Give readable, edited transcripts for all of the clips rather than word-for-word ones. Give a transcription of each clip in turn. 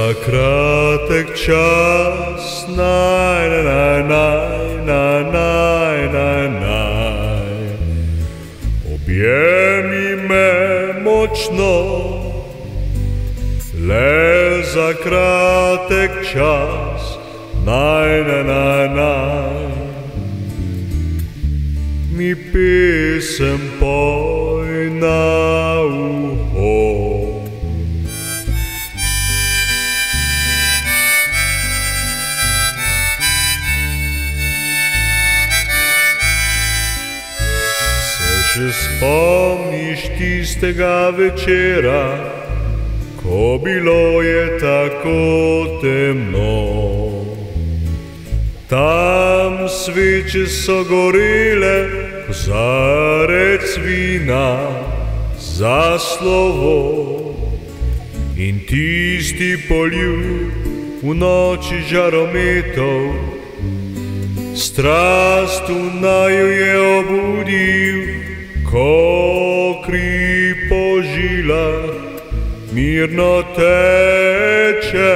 za kratek čas, naj, naj, naj, naj, naj, naj, naj. Objemi me močno, le za kratek čas, naj, naj, naj, naj. Mi pesem poj na uho. Še spomniš tistega večera, ko bilo je tako temno. Tam sveče so gorele, kozarec vina za slovo. In tisti poljub v noči žarometov, strast v naju je obudil, ko kri po žilah mirno teče.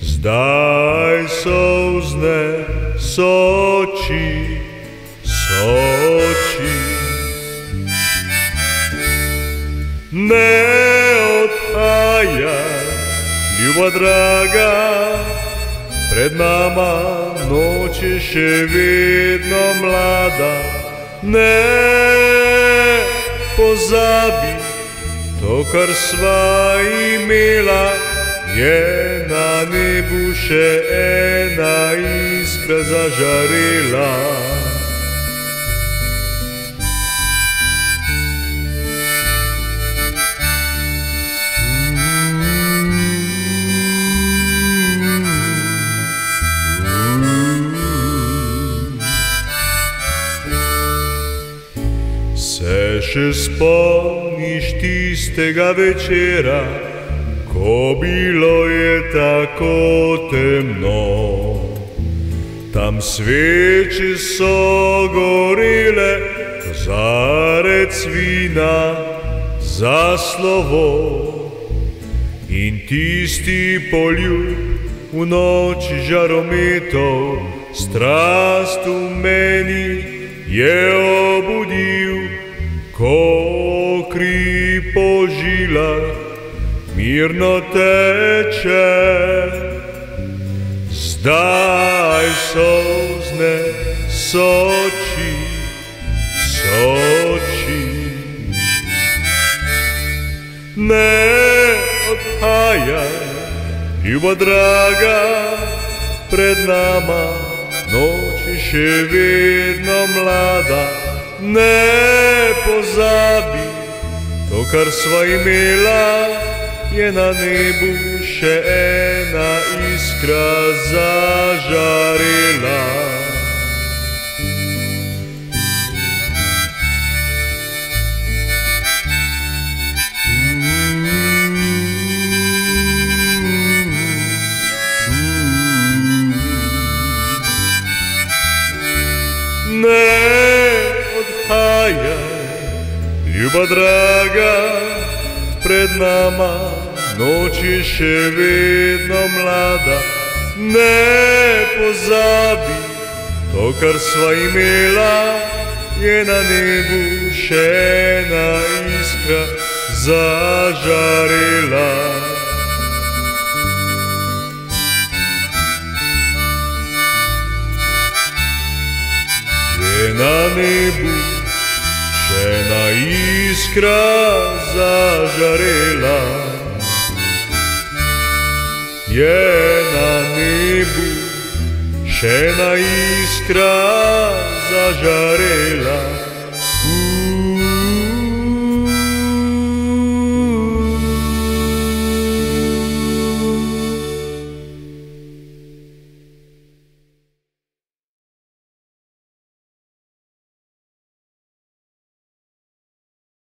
Zdaj solzne soči, soči. Ne odhajaj, ljuba draga, pred nama noč je še vedno mlada. Ne pozabi, to, kar sva imela, je na nebu še ena iskra zažarela. Se še spomniš tistega večera, ko bilo je tako temno. Tam sveče so gorele, kozarec vina za slovo. In tisti poljub v noči žarometov, strast v meni je obudil, ko kri po žilah mirno teče. Zdaj solzne soči, soči. Ne odhajaj, ljuba draga, pred nama noč je še vedno mlada. Ne pozabi, to, kar sva imela, je na nebu še ena iskra zažarela. Ne odhajaj, ljuba draga, pred nama noč je še vedno mlada. Ne pozabi, to, kar sva imela, je na nebu še ena iskra zažarela. Je na nebu še ena iskra zažarela. Je na nebu še ena iskra zažarela.